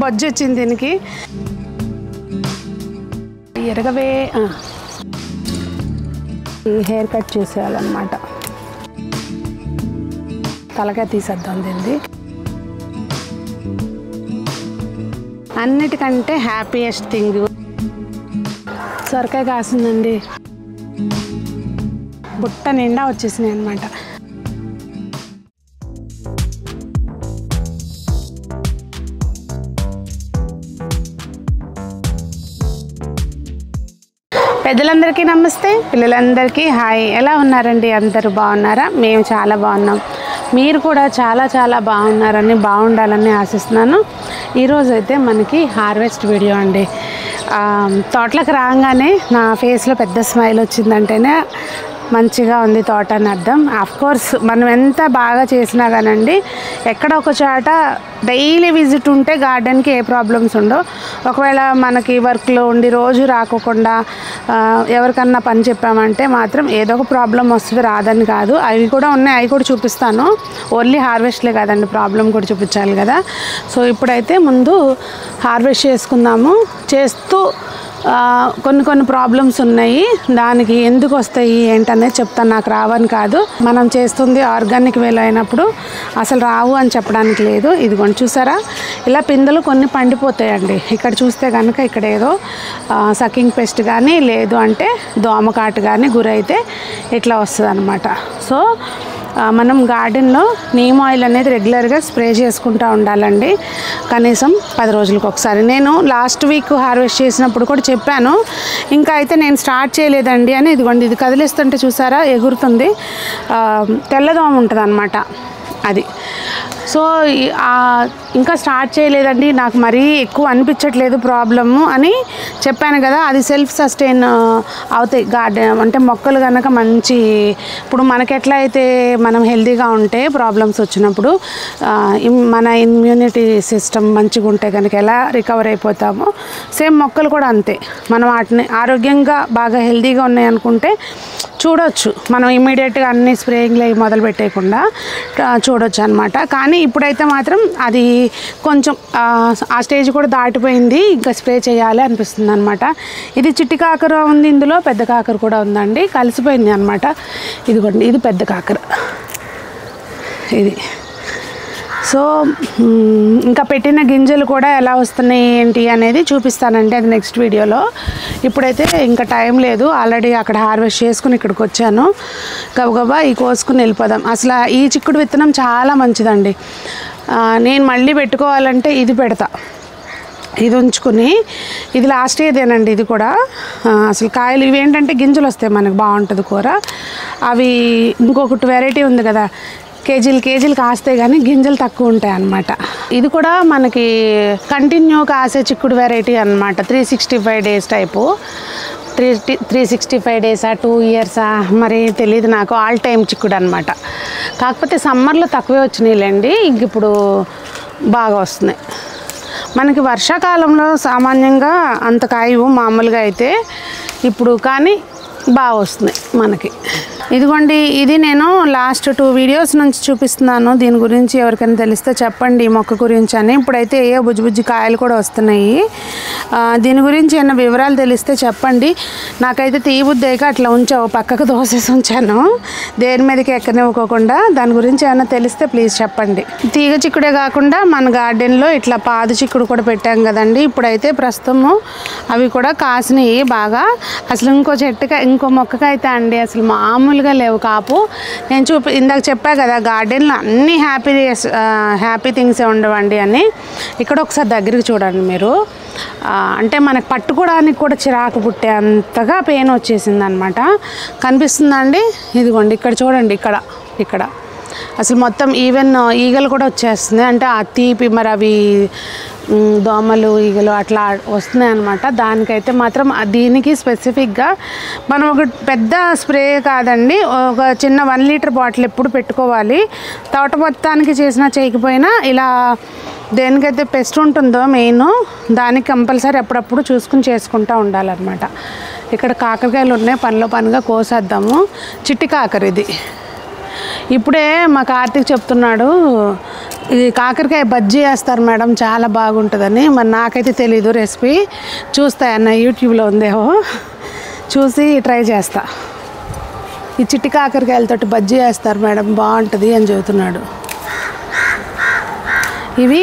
బొజ్జు వచ్చింది దీనికి. ఎరగవే ఈ హెయిర్ కట్ చేసేయాలన్నమాట. తలకాయ తీసేద్దాం దీన్ని. అన్నిటికంటే హ్యాపీయెస్ట్ థింగ్ సొరకాయ కాసిందండి. బుట్ట నిండా వచ్చేసినాయి అన్నమాట. పెద్దలందరికీ నమస్తే, పిల్లలందరికీ హాయ్. ఎలా ఉన్నారండి? అందరూ బాగున్నారా? మేము చాలా బాగున్నాం. మీరు కూడా చాలా చాలా బాగున్నారని, బాగుండాలని ఆశిస్తున్నాను. ఈరోజు అయితే మనకి హార్వెస్ట్ వీడియో అండి. తోటలకు రాగానే నా ఫేస్లో పెద్ద స్మైల్ వచ్చిందంటేనే మంచిగా ఉంది తోట అని అర్థం. కోర్స్ మనం ఎంత బాగా చేసినా కానండి, ఎక్కడ ఒక చోట డైలీ విజిట్ ఉంటే గార్డెన్కి ఏ ప్రాబ్లమ్స్ ఉండవు. ఒకవేళ మనకి వర్క్లో ఉండి రోజు రాకోకుండా ఎవరికన్నా పని చెప్పామంటే మాత్రం ఏదో ఒక ప్రాబ్లం వస్తుంది, రాదని కాదు. అవి కూడా ఉన్నాయి, అవి కూడా చూపిస్తాను. ఓన్లీ హార్వెస్ట్లే కాదండి, ప్రాబ్లం కూడా చూపించాలి కదా. సో ఇప్పుడైతే ముందు హార్వెస్ట్ చేసుకుందాము. చేస్తూ కొన్ని ప్రాబ్లమ్స్ ఉన్నాయి, దానికి ఎందుకు వస్తాయి ఏంటనేది చెప్తాను. నాకు రావని కాదు, మనం చేస్తుంది ఆర్గానిక్ వేలో అయినప్పుడు అసలు రావు అని చెప్పడానికి లేదు. ఇదిగోండి చూసారా, ఇలా పిందెలు కొన్ని పండిపోతాయండి. ఇక్కడ చూస్తే కనుక ఇక్కడ ఏదో సకింగ్ పెస్ట్ కానీ లేదు అంటే దోమకాటు కానీ గురైతే ఇట్లా వస్తుంది అన్నమాట. సో మనం గార్డెన్లో నీమ్ ఆయిల్ అనేది రెగ్యులర్గా స్ప్రే చేసుకుంటూ ఉండాలండి, కనీసం 10 రోజులకు ఒకసారి. నేను లాస్ట్ వీక్ హార్వెస్ట్ చేసినప్పుడు కూడా చెప్పాను, ఇంకా అయితే నేను స్టార్ట్ చేయలేదండి అని. ఇదిగోండి ఇది కదిలిస్తుంటే చూసారా ఎగురుతుంది, తెల్లదోమ ఉంటుంది అన్నమాట అది. సో ఇంకా స్టార్ట్ చేయలేదండి, నాకు మరీ ఎక్కువ అనిపించట్లేదు ప్రాబ్లము అని చెప్పాను కదా. అది సెల్ఫ్ సస్టైన్ అవుతాయి గార్డెన్ అంటే మొక్కలు కనుక మంచి. ఇప్పుడు మనకెట్లా అయితే మనం హెల్తీగా ఉంటే ప్రాబ్లమ్స్ వచ్చినప్పుడు మన ఇమ్యూనిటీ సిస్టమ్ మంచిగా ఉంటే కనుక ఎలా రికవర్ అయిపోతామో, సేమ్ మొక్కలు కూడా అంతే. మనం వాటిని ఆరోగ్యంగా బాగా హెల్తీగా ఉన్నాయి అనుకుంటే చూడొచ్చు, మనం ఇమ్మీడియట్గా అన్ని స్ప్రేయింగ్లు అవి మొదలు పెట్టేయకుండా చూడొచ్చు అనమాట. కానీ ఇప్పుడైతే మాత్రం అది కొంచెం ఆ స్టేజ్ కూడా దాటిపోయింది, ఇంకా స్ప్రే చేయాలి అనిపిస్తుంది అనమాట. ఇది చిట్టి కాకర ఉంది, ఇందులో పెద్ద కాకర కూడా ఉందండి, కలిసిపోయింది అనమాట. ఇదిగోండి ఇది పెద్ద కాకర ఇది. సో ఇంకా పెట్టిన గింజలు కూడా ఎలా వస్తున్నాయి ఏంటి అనేది చూపిస్తానండి, అది నెక్స్ట్ వీడియోలో. ఇప్పుడైతే ఇంకా టైం లేదు, ఆల్రెడీ అక్కడ హార్వెస్ట్ చేసుకుని ఇక్కడికి వచ్చాను. గబగబా ఈ కోసుకుని వెళ్ళిపోదాం. అసలు ఈ చిక్కుడు విత్తనం చాలా మంచిదండి. నేను మళ్ళీ పెట్టుకోవాలంటే ఇది పెడతా, ఇది ఉంచుకుని. ఇది లాస్ట్ ఇదేనండి, ఇది కూడా అసలు కాయలు ఇవి ఏంటంటే గింజలు వస్తాయి, మనకు బాగుంటుంది కూర. అవి ఇంకొకటి వెరైటీ ఉంది కదా, కేజీలు కాస్తాయి కానీ గింజలు తక్కువ ఉంటాయి అన్నమాట. ఇది కూడా మనకి కంటిన్యూ కాసే చిక్కుడు వెరైటీ అన్నమాట. 365 days టైపు. 365 days 2 years మరి తెలియదు నాకు. ఆల్ టైమ్ చిక్కుడు అనమాట. కాకపోతే సమ్మర్లో తక్కువే వచ్చినాయిలేండి, ఇంక ఇప్పుడు బాగా వస్తున్నాయి. మనకి వర్షాకాలంలో సామాన్యంగా అంత కాయవు మామూలుగా అయితే, ఇప్పుడు కానీ బాగా వస్తున్నాయి మనకి. ఇదిగోండి ఇది నేను లాస్ట్ 2 వీడియోస్ నుంచి చూపిస్తున్నాను. దీని గురించి ఎవరికైనా తెలిస్తే చెప్పండి, ఈ మొక్క గురించి అని. ఇప్పుడైతే ఏ బుజ్జి కాయలు కూడా వస్తున్నాయి. దీని గురించి ఏమైనా వివరాలు తెలిస్తే చెప్పండి. నాకైతే తీయబుద్దేక అట్లా ఉంచావు, పక్కకు దోసేసి ఉంచాను, దేని మీదకి ఎక్కనివ్వకోకుండా. దాని గురించి ఏమైనా తెలిస్తే ప్లీజ్ చెప్పండి. తీగ చిక్కుడే కాకుండా మన గార్డెన్లో ఇట్లా పాదు చిక్కుడు కూడా పెట్టాం కదండి. ఇప్పుడైతే ప్రస్తుతము అవి కూడా కాసినాయి బాగా. అసలు ఇంకో మొక్కకైతే అండి అసలు మామూలుగా లేవు కాపు. నేను ఇందాక చెప్పా కదా గార్డెన్లో అన్ని హ్యాపీ థింగ్సే ఉండవండి అని. ఇక్కడ ఒకసారి దగ్గరికి చూడండి మీరు, అంటే మనకు పట్టుకోవడానికి కూడా చిరాకు పుట్టే అంతగా పెయిన్ వచ్చేసింది అనమాట. కనిపిస్తుందండి, ఇదిగోండి ఇక్కడ చూడండి, ఇక్కడ అసలు మొత్తం ఈవెన్ ఈగలు కూడా వచ్చేస్తుంది. అంటే ఆ తీపి మరి అవి దోమలు ఈగలు అట్లా వస్తున్నాయి అన్నమాట. దానికైతే మాత్రం దీనికి స్పెసిఫిక్గా మనం ఒక పెద్ద స్ప్రే కాదండి, ఒక చిన్న 1 లీటర్ బాటిల్ ఎప్పుడు పెట్టుకోవాలి. తోట మొత్తానికి చేసినా చేయకపోయినా ఇలా దేనికైతే పెస్ట్ ఉంటుందో మెయిన్ దానికి కంపల్సరీ అప్పుడప్పుడు చూసుకుని చేసుకుంటూ ఉండాలన్నమాట. ఇక్కడ కాకరకాయలు ఉన్నాయి, పనిలో పనిగా కోసేద్దాము. చిట్టి కాకర ఇది. ఇప్పుడే మా కార్తీక్ చెప్తున్నాడు, ఇది కాకరకాయ బజ్జీ వేస్తారు మేడం, చాలా బాగుంటుందని. మరి నాకైతే తెలీదు రెసిపీ, చూస్తాయన్న యూట్యూబ్లో ఉందేమో, చూసి ట్రై చేస్తా. ఈ చిట్టి కాకరకాయలతోటి బజ్జీ వేస్తారు మేడం, బాగుంటుంది అని చెబుతున్నాడు. ఇవి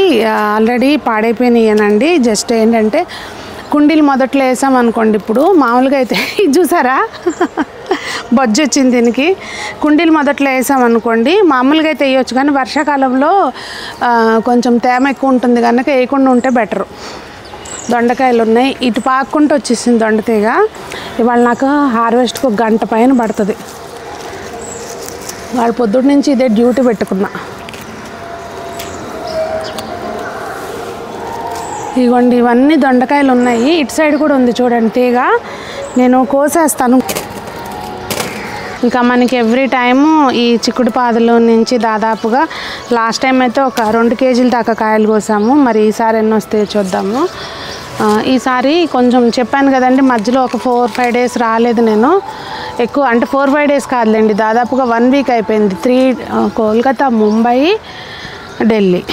ఆల్రెడీ పాడైపోయినాయనండి. జస్ట్ ఏంటంటే కుండీలు మొదట్లో వేసామనుకోండి, ఇప్పుడు మామూలుగా అయితే ఇది చూసారా బొజ్జు వచ్చింది దీనికి. కుండీలు మొదట్లో వేసామనుకోండి మామూలుగా అయితే వేయచ్చు, కానీ వర్షాకాలంలో కొంచెం తేమ ఎక్కువ ఉంటుంది కనుక వేయకుండా ఉంటే బెటరు. దొండకాయలు ఉన్నాయి, ఇటు పాక్కుంటూ వచ్చేసింది దొండతీగ. ఇవాళ నాకు హార్వెస్ట్కి 1 గంట పైన పడుతుంది. వాళ్ళు పొద్దుటి నుంచి ఇదే డ్యూటీ పెట్టుకున్నా. ఇదిగోండి ఇవన్నీ దొండకాయలు ఉన్నాయి. ఇటు సైడ్ కూడా ఉంది చూడండి తీగ, నేను కోసేస్తాను. ఇంకా మనకి ఎవ్రీ టైము ఈ చిక్కుడు పాదుల నుంచి దాదాపుగా లాస్ట్ టైం అయితే ఒక 2 కేజీల దాకా కాయలు కోసాము. మరి ఈసారి ఎన్ని వస్తాయో చూద్దాము. ఈసారి కొంచెం చెప్పాను కదండి, మధ్యలో ఒక 4-5 డేస్ రాలేదు నేను ఎక్కువ, అంటే 4-5 డేస్ కాదులేండి, దాదాపుగా 1 వీక్ అయిపోయింది. 3 కోల్కతా, ముంబై, ఢిల్లీ.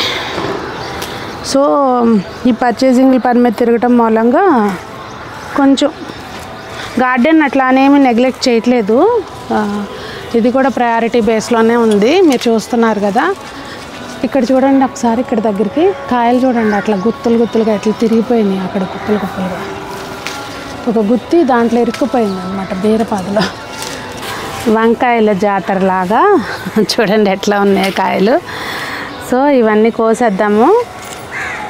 సో ఈ పర్చేసింగ్ పని మీద తిరగటం మూలంగా కొంచెం గార్డెన్ అట్లా అనేమి నెగ్లెక్ట్ చేయట్లేదు. ఇది కూడా ప్రయారిటీ బేస్లోనే ఉంది, మీరు చూస్తున్నారు కదా. ఇక్కడ చూడండి ఒకసారి, ఇక్కడ దగ్గరికి కాయలు చూడండి, అట్లా గుత్తులు గుత్తులుగా ఎట్లా తిరిగిపోయినాయి. అక్కడ కుప్పలు కుప్పలుగా ఒక గుత్తి దాంట్లో ఇరుక్కుపోయింది అనమాట బీరపాదులో. వంకాయల జాతరలాగా చూడండి ఎట్లా ఉన్నాయి కాయలు. సో ఇవన్నీ కోసేద్దాము.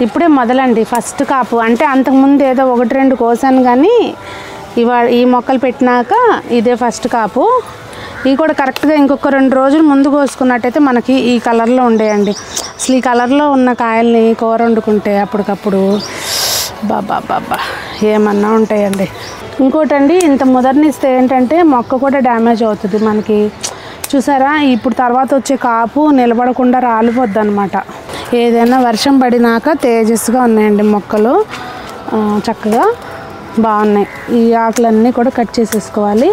ఇప్పుడే మొదలండి ఫస్ట్ కాపు, అంటే అంతకుముందు ఏదో 1-2 కోసాను, కానీ ఈ మొక్కలు పెట్టినాక ఇదే ఫస్ట్ కాపు. ఇవి కూడా కరెక్ట్గా ఇంకొక 2 రోజులు ముందు కోసుకున్నట్టయితే మనకి ఈ కలర్లో ఉండేయండి. అసలు ఈ కలర్లో ఉన్న కాయల్ని కూర వండుకుంటే అప్పటికప్పుడు బాబా ఏమన్నా ఉంటాయండి. ఇంకోటండి, ఇంత ముదర్నిస్తే ఏంటంటే మొక్క కూడా డ్యామేజ్ అవుతుంది మనకి. చూసారా, ఇప్పుడు తర్వాత వచ్చే కాపు నిలబడకుండా రాలిపోద్ది అనమాట. ఏదైనా వర్షం పడినాక తేజస్గా ఉన్నాయండి మొక్కలు, చక్కగా బాగున్నాయి. ఈ ఆకులన్నీ కూడా కట్ చేసేసుకోవాలి.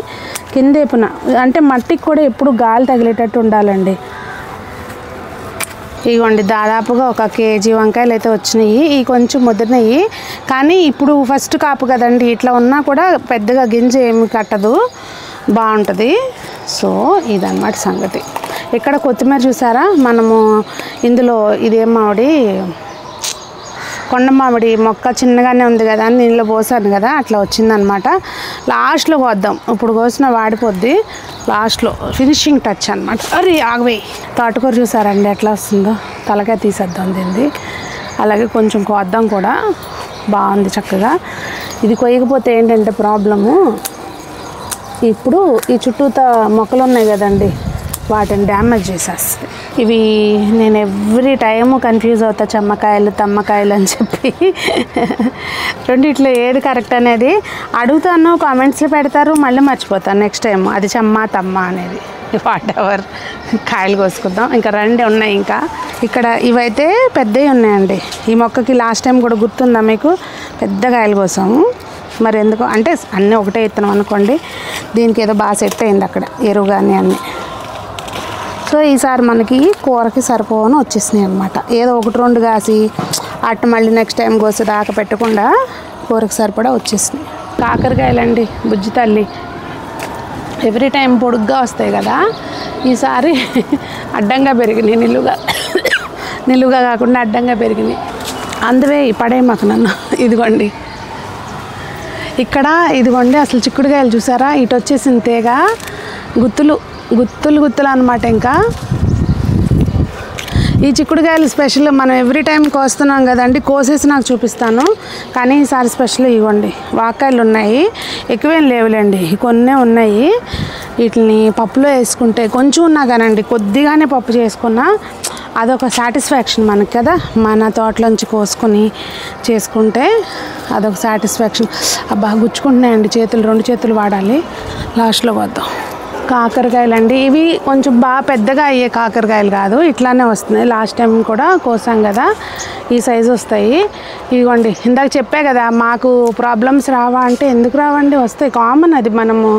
కిందేపున అంటే మట్టికి కూడా ఎప్పుడు గాలి తగిలేటట్టు ఉండాలండి. ఇదిగోండి దాదాపుగా 1 కేజీ వంకాయలు అయితే వచ్చినాయి. ఇవి కొంచెం ముదిరినాయి, కానీ ఇప్పుడు ఫస్ట్ కాపు కదండి, ఇట్లా ఉన్నా కూడా పెద్దగా గింజ ఏమి కట్టదు, బాగుంటుంది. సో ఇదన్నమాట సంగతి. ఇక్కడ కొత్తిమీర చూసారా, మనము ఇందులో ఇదేం మామిడి, కొండ మామిడి మొక్క చిన్నగానే ఉంది కదా అని నీళ్ళు పోసాను కదా, అట్లా వచ్చిందనమాట. లాస్ట్లో కోద్దాం, ఇప్పుడు కోసిన వాడిపోద్ది, లాస్ట్లో ఫినిషింగ్ టచ్ అనమాట. అరే ఆగవేయి. తోటకూర చూసారండి ఎట్లా వస్తుందో, తలకాయ తీసేద్దాం దీన్ని. అలాగే కొంచెం కోద్దాం కూడా, బాగుంది చక్కగా. ఇది కొయ్యకపోతే ఏంటంటే ప్రాబ్లము, ఇప్పుడు ఈ చుట్టూతా మొక్కలు ఉన్నాయి కదండి, వాటిని డ్యామేజ్ చేసేస్తుంది. ఇవి నేను ఎవ్రీ టైము కన్ఫ్యూజ్ అవుతా, చెమ్మకాయలు తమ్మకాయలు అని చెప్పి. రెండిట్లో ఏది కరెక్ట్ అనేది అడుగుతాను, కామెంట్స్లో పెడతారు, మళ్ళీ మర్చిపోతాను నెక్స్ట్ టైం అది చెమ్మ తమ్మ అనేది. వాట్ ఎవర్, కాయలు కోసుకుందాం. ఇంకా 2 ఉన్నాయి. ఇంకా ఇక్కడ ఇవైతే పెద్దవి ఉన్నాయండి. ఈ మొక్కకి లాస్ట్ టైం కూడా గుర్తుందా మీకు, పెద్ద కాయలు కోసాము. మరి ఎందుకు అంటే అన్నీ ఒకటే ఇత్తనం అనుకోండి, దీనికి ఏదో బాగా సెట్ అయింది అక్కడ ఎరువు కానీ అన్నీ. సో ఈసారి మనకి కూరకి సరిపోవని వచ్చేసినాయి అనమాట. ఏదో 1-2 కాసి అట్టు మళ్ళీ నెక్స్ట్ టైం కోసి దాకా పెట్టకుండా కూరకి సరిపడా వచ్చేసినాయి. కాకరకాయలండి, బుజ్జి తల్లి, ఎవ్రీ టైం పొడుగ్గా వస్తాయి కదా, ఈసారి అడ్డంగా పెరిగినాయి, నిలువుగా కాకుండా అడ్డంగా పెరిగినాయి. అందువే పడే మాకు నన్ను. ఇదిగోండి ఇక్కడ, ఇదిగోండి అసలు చిక్కుడుకాయలు చూసారా, ఇటు వచ్చేసింది తీగ, గుత్తులు అనమాట. ఇంకా ఈ చిక్కుడుకాయలు స్పెషల్, మనం ఎవ్రీ టైం కోస్తున్నాం కదండి, కోసేసి నాకు చూపిస్తాను. కానీ ఈసారి స్పెషల్ ఇవ్వండి, వాకాయలు ఉన్నాయి, ఎక్కువేం లేవులేండి, కొన్నే ఉన్నాయి. వీటిని పప్పులో వేసుకుంటే కొంచెం ఉన్నా కానండి, కొద్దిగానే పప్పు చేసుకున్నా అదొక సాటిస్ఫాక్షన్ మనకి కదా. మన తోటలోంచి కోసుకొని చేసుకుంటే అదొక సాటిస్ఫాక్షన్. అబ్బా గుచ్చుకుంటున్నాయండి చేతులు, 2 చేతులు వాడాలి. లాస్ట్లో వద్దాం. కాకరకాయలు అండి. ఇవి కొంచెం బాగా పెద్దగా అయ్యే కాకరకాయలు కాదు, ఇట్లానే వస్తున్నాయి. లాస్ట్ టైం కూడా కోసాం కదా, ఈ సైజు వస్తాయి. ఇదిగోండి, ఇందాక చెప్పా కదా మాకు ప్రాబ్లమ్స్ రావా అంటే ఎందుకు రావండి, వస్తాయి. కామన్ అది, మనము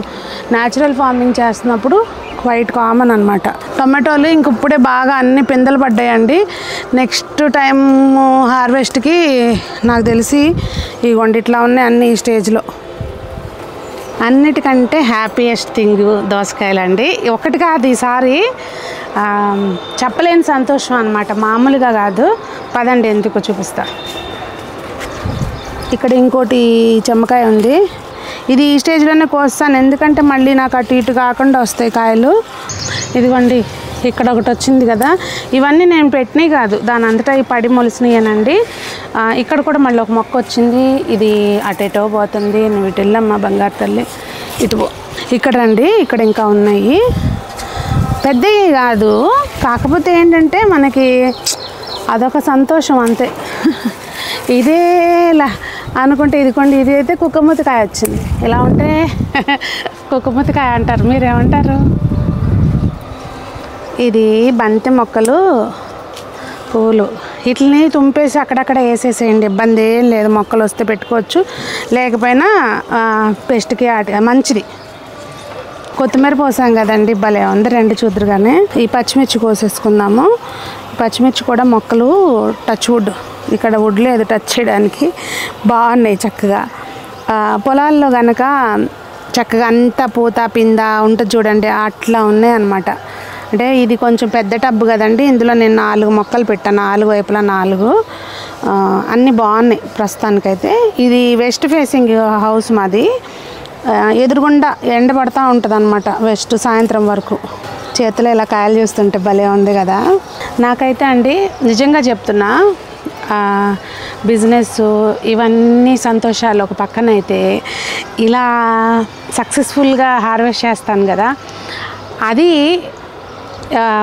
న్యాచురల్ ఫార్మింగ్ చేస్తున్నప్పుడు క్వైట్ కామన్ అనమాట. టొమాటోలు ఇంక ఇప్పుడే బాగా అన్ని పిందెలు పడ్డాయండి. నెక్స్ట్ టైం హార్వెస్ట్కి నాకు తెలిసి ఇదిగోండి ఇట్లా ఉన్నాయి అన్ని ఈ స్టేజ్లో. అన్నిటికంటే హ్యాపీయెస్ట్ థింగ్ దోసకాయలండి. ఒకటి కాదు, ఈసారి చెప్పలేని సంతోషం అనమాట, మామూలుగా కాదు. పదండి ఎందుకు చూపిస్తా. ఇక్కడ ఇంకోటి చెమ్మకాయ ఉంది, ఇది ఈ స్టేజ్లోనే కోస్తాను, ఎందుకంటే మళ్ళీ నాకు అటు ఇటు కాకుండా వస్తాయి కాయలు. ఇదిగోండి ఇక్కడ ఒకటి వచ్చింది కదా, ఇవన్నీ నేను పెట్టినవి కాదు, దాని అంతటా ఈ పడి మొలిసినాయనండి. ఇక్కడ కూడా మళ్ళీ ఒక మొక్క వచ్చింది, ఇది అటెటో పోతుంది. నువ్వు ఇటు వెళ్ళమ్మా బంగారు తల్లి, ఇటు పో. ఇక్కడ రండి, ఇక్కడ ఇంకా ఉన్నాయి, పెద్దవి కాదు. కాకపోతే ఏంటంటే మనకి అదొక సంతోషం అంతే. ఇదేలా అనుకుంటే ఇదిగోండి, ఇది అయితే కుక్కమూతికాయ వచ్చింది. ఇలా ఉంటే కుక్కమూతికాయ అంటారు, మీరేమంటారు? ఇది బంతి మొక్కలు, పూలు, వీటిని తుంపేసి అక్కడక్కడ వేసేసేయండి, ఇబ్బంది ఏం లేదు. మొక్కలు వస్తే పెట్టుకోవచ్చు, లేకపోయినా పెస్ట్కి మంచిది. కొత్తిమీర పోసాం కదండి, భలే ఉంది. రెండు చూద్దరు కానీ ఈ పచ్చిమిర్చి కోసేసుకుందాము. పచ్చిమిర్చి కూడా మొక్కలు టచ్ వుడ్, ఇక్కడ వుడ్ లేదు టచ్ చేయడానికి, బాగున్నాయి చక్కగా. పొలాల్లో కనుక చక్కగా అంతా పూత పింద ఉంటుంది చూడండి, అట్లా ఉన్నాయి అన్నమాట. అంటే ఇది కొంచెం పెద్ద టబ్బు కదండి, ఇందులో నేను 4 మొక్కలు పెట్టాను, 4 వైపులా 4. అన్నీ బాగున్నాయి ప్రస్తుతానికైతే. ఇది వెస్ట్ ఫేసింగ్ హౌస్ మాది, ఎదురుగుండా ఎండ పడుతూ ఉంటుంది అనమాట వెస్ట్, సాయంత్రం వరకు. చేతిలో ఇలా కాయలు చూస్తుంటే భలే ఉంది కదా. నాకైతే అండి నిజంగా చెప్తున్నా, బిజినెస్ ఇవన్నీ సంతోషాలు ఒక పక్కన అయితే, ఇలా సక్సెస్ఫుల్గా హార్వెస్ట్ చేస్తాను కదా, అది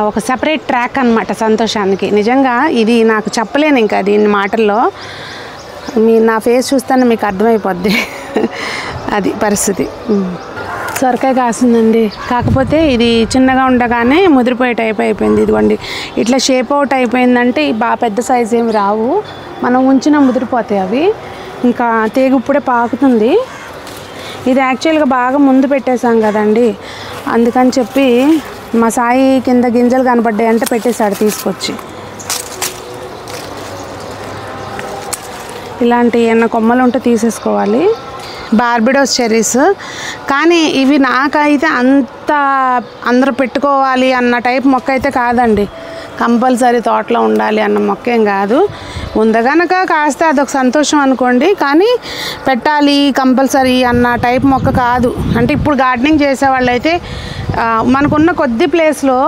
ఒక సపరేట్ ట్రాక్ అనమాట సంతోషానికి. నిజంగా ఇది నాకు చెప్పలేను ఇంకా దీని మాటల్లో, నా ఫేస్ చూస్తేనే మీకు అర్థమైపోద్ది అది పరిస్థితి. సొరకాయ కాసిందండి, కాకపోతే ఇది చిన్నగా ఉండగానే ముదిరిపోయే టైప్ అయిపోయింది. ఇదిగోండి ఇట్లా షేప్ అవుట్ అయిపోయిందంటే బాగా పెద్ద సైజు ఏమి రావు, మనం ఉంచిన ముదిరిపోతాయి అవి. ఇంకా తీగ ఇప్పుడే పాకుతుంది. ఇది యాక్చువల్గా బాగా ముందు పెట్టేశాం కదండి, అందుకని చెప్పి మా సాయి కింద గింజలు కనపడ్డాయి అంటే పెట్టేశాడు తీసుకొచ్చి. ఇలాంటి ఏమన్నా కొమ్మలు ఉంటే తీసేసుకోవాలి. బార్బిడోస్ చెర్రీస్, కానీ ఇవి నాకైతే అంత అందరూ పెట్టుకోవాలి అన్న టైప్ మొక్క అయితే కాదండి. కంపల్సరీ తోటలో ఉండాలి అన్న మొక్క ఏం కాదు. ఉందగనక కాస్తే అదొక సంతోషం అనుకోండి, కానీ పెట్టాలి కంపల్సరీ అన్న టైప్ మొక్క కాదు. అంటే ఇప్పుడు గార్డెనింగ్ చేసేవాళ్ళు అయితే మనకున్న కొద్ది ప్లేస్లో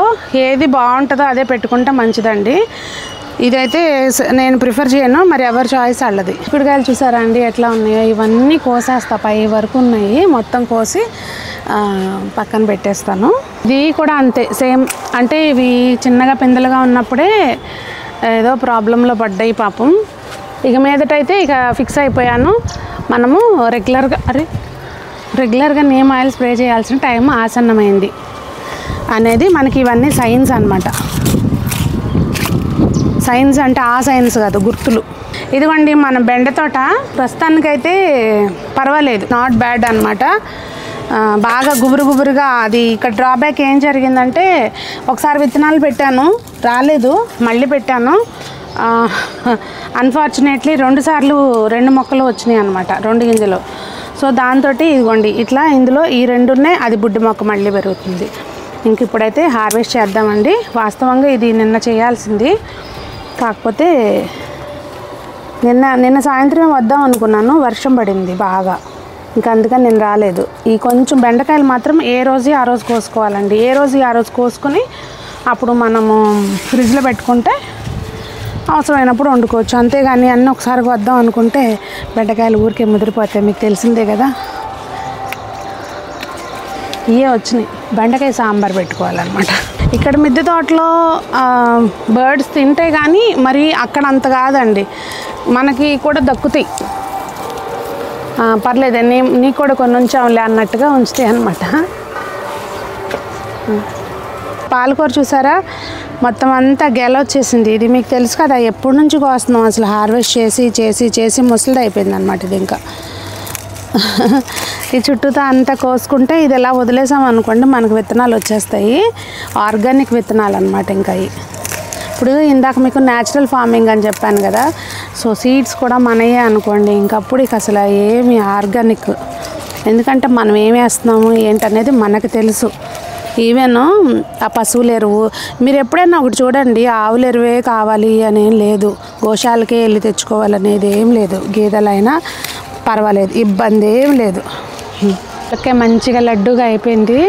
ఏది బాగుంటుందో అదే పెట్టుకుంటే మంచిదండి. ఇదైతే నేను ప్రిఫర్ చేయను, మరి ఎవరి చాయిస్ వాళ్ళది. చిక్కుడుకాయలు చూసారా అండి ఎట్లా ఉన్నాయో, ఇవన్నీ కోసేస్తా, పై వరకు ఉన్నాయి, మొత్తం కోసి పక్కన పెట్టేస్తాను. ఇది కూడా అంతే సేమ్, అంటే ఇవి చిన్నగా పిందెలుగా ఉన్నప్పుడే ఏదో ప్రాబ్లంలో పడ్డాయి పాపం. ఇక మీదటైతే ఇక ఫిక్స్ అయిపోయాను, మనము రెగ్యులర్గా నీమ్ ఆయిల్ స్ప్రే చేయాల్సిన టైం ఆసన్నమైంది అనేది మనకి ఇవన్నీ సైన్స్ అన్నమాట. సైన్స్ అంటే ఆ సైన్స్ కాదు, గుర్తులు. ఇదిగోండి మన బెండ తోట ప్రస్తుతానికైతే పర్వాలేదు, నాట్ బ్యాడ్ అనమాట. బాగా గుబురుగా. అది ఇక్కడ డ్రాబ్యాక్ ఏం జరిగిందంటే, ఒకసారి విత్తనాలు పెట్టాను రాలేదు, మళ్ళీ పెట్టాను, అన్ఫార్చునేట్లీ 2 సార్లు 2 మొక్కలు వచ్చినాయి అనమాట, 2 గింజలు. సో దాంతో ఇదిగోండి ఇట్లా ఇందులో ఈ 2 ఉన్నాయి, అది బుడ్డి మొక్క మళ్ళీ పెరుగుతుంది. ఇంక ఇప్పుడైతే హార్వెస్ట్ చేద్దామండి. వాస్తవంగా ఇది నిన్న చేయాల్సింది, కాకపోతే నిన్న సాయంత్రం వద్దాం అనుకున్నాను, వర్షం పడింది బాగా, ఇంకా అందుకని నేను రాలేదు. ఈ కొంచెం బెండకాయలు మాత్రం ఏ రోజు ఆ రోజు కోసుకోవాలండి, ఏ రోజు ఆ రోజు కోసుకొని అప్పుడు మనము ఫ్రిడ్జ్లో పెట్టుకుంటే అవసరమైనప్పుడు వండుకోవచ్చు. అంతేగాని అన్నీ ఒకసారి వద్దాం అనుకుంటే బెండకాయలు ఊరికే ముదిరిపోతాయి, మీకు తెలిసిందే కదా. ఇవే వచ్చినాయి, బెండకాయ సాంబార్ పెట్టుకోవాలన్నమాట. ఇక్కడ మిద్దె తోటలో బర్డ్స్ తింటాయి, కానీ మరి అక్కడ అంత కాదండి, మనకి కూడా దక్కుతాయి. పర్లేదు, నీకు కూడా కొన్ని ఉంచాంలే అన్నట్టుగా ఉంచుతాయి అన్నమాట. పాలకూర చూసారా మొత్తం అంతా గెల వచ్చేసింది. ఇది మీకు తెలుసు కదా, ఎప్పటి నుంచి కోస్తున్నాం అసలు హార్వెస్ట్ చేసి చేసి చేసి ముసలిది అయిపోయింది అనమాట. ఇది ఇంకా ఈ చుట్టూతో అంతా కోసుకుంటే ఇది ఎలా వదిలేసాం అనుకోండి మనకు విత్తనాలు వచ్చేస్తాయి. ఆర్గానిక్ విత్తనాలు అనమాట. ఇంకా ఇప్పుడు ఇందాక మీకు న్యాచురల్ ఫార్మింగ్ అని చెప్పాను కదా, సో సీడ్స్ కూడా మనయే అనుకోండి. ఇంకప్పుడు ఇక అసలు ఏమి ఆర్గానిక్, ఎందుకంటే మనం ఏమి వేస్తున్నాము ఏంటనేది మనకు తెలుసు. ఈవెన్ ఆ పశువుల ఎరువు మీరు ఎప్పుడైనా ఒకటి చూడండి, ఆవుల ఎరువే కావాలి అనేం లేదు, గోశాలకే వెళ్ళి తెచ్చుకోవాలనేది ఏం లేదు. గేదెలైనా పర్వాలేదు, ఇబ్బంది ఏం లేదు. ఓకే, మంచిగా లడ్డుగా అయిపోయింది.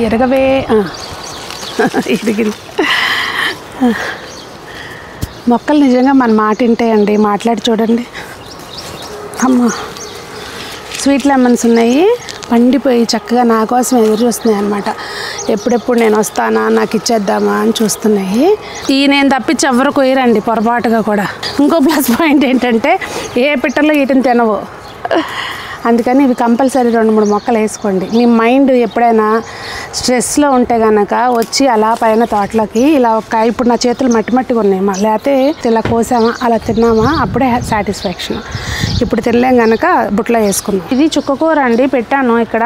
ఎరగవే ఇరిగింది. మొక్కలు నిజంగా మన మాట వింటాయండి. మాట్లాడి చూడండి. అమ్మ స్వీట్ లెమన్స్ ఉన్నాయి, పండిపోయి చక్కగా నా కోసం ఎదురు చూస్తున్నాయి అనమాట. ఎప్పుడెప్పుడు నేను వస్తానా, నాకు ఇచ్చేద్దామా అని చూస్తున్నాయి. నేను తప్పించి ఎవరు కొయ్యరండి పొరపాటుగా కూడా. ఇంకో ప్లస్ పాయింట్ ఏంటంటే ఏ పిట్టలో వీటిని తినవు. అందుకని ఇవి కంపల్సరీ 2-3 మొక్కలు వేసుకోండి. మీ మైండ్ ఎప్పుడైనా స్ట్రెస్లో ఉంటే కనుక వచ్చి అలా పైన తోటలోకి ఇలా ఇప్పుడు నా చేతులు మట్టి మట్టిగా ఉన్నాయమ్మా, లేకపోతే ఇలా కోసామా అలా తిన్నామా అప్పుడే సాటిస్ఫాక్షన్. ఇప్పుడు తినలేం కనుక బుట్టలో వేసుకున్నాం. ఇది చుక్కకూర అండి, పెట్టాను ఇక్కడ.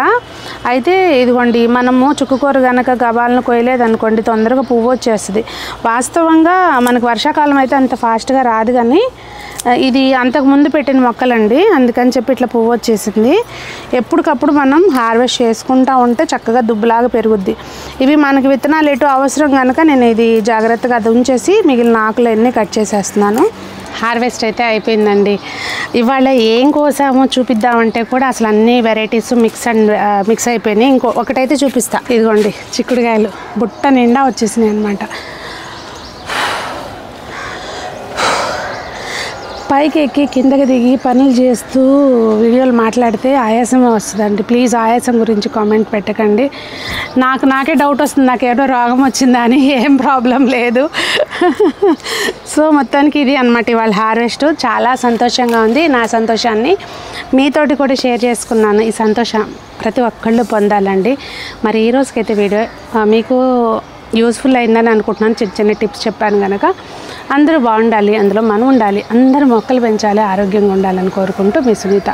అయితే ఇదిగోండి, మనము చుక్కకూర కనుక గబాలను కొయ్యలేదనుకోండి తొందరగా పువ్వు వచ్చేస్తుంది. వాస్తవంగా మనకు వర్షాకాలం అయితే అంత ఫాస్ట్గా రాదు, కానీ ఇది అంతకుముందు పెట్టిన మొక్కలండి, అందుకని చెప్పి ఇట్లా పువ్వు వచ్చేసింది. ఎప్పటికప్పుడు మనం హార్వెస్ట్ చేసుకుంటూ ఉంటే చక్కగా దుబ్బులాగా పెరుగుద్ది. ఇవి మనకి విత్తనాలు ఎటు అవసరం కనుక నేను ఇది జాగ్రత్తగా ఉంచేసి మిగిలిన ఆకులన్నీ కట్ చేసేస్తున్నాను. హార్వెస్ట్ అయితే అయిపోయిందండి. ఇవాళ ఏం కోసామో చూపిద్దామంటే కూడా అసలు అన్ని వెరైటీస్ మిక్స్ అయిపోయినాయి. ఒకటైతే చూపిస్తా. ఇదిగోండి చిక్కుడుకాయలు బుట్ట నిండా వచ్చేసినాయి అనమాట. పైకి ఎక్కి కిందకి దిగి పనులు చేస్తూ వీడియోలు మాట్లాడితే ఆయాసం వస్తుందండి. ప్లీజ్ ఆయాసం గురించి కామెంట్ పెట్టకండి. నాకే డౌట్ వస్తుంది, నాకేదో రోగం వచ్చిందా అని. ఏం ప్రాబ్లం లేదు. సో మొత్తానికి ఇది అన్నమాట ఇవాళ హార్వెస్ట్. చాలా సంతోషంగా ఉంది. నా సంతోషాన్ని మీతోటి కూడా షేర్ చేసుకున్నాను. ఈ సంతోషం ప్రతి ఒక్కళ్ళు పొందాలండి. మరి ఈ రోజుకైతే వీడియో మీకు యూస్ఫుల్ అయిందని అనుకుంటున్నాను. చిన్న చిన్న టిప్స్ చెప్పాను కనుక అందరూ బాగుండాలి, అందులో మనం ఉండాలి, అందరూ మొక్కలు పెంచాలి, ఆరోగ్యంగా ఉండాలని కోరుకుంటూ మీ సునీత.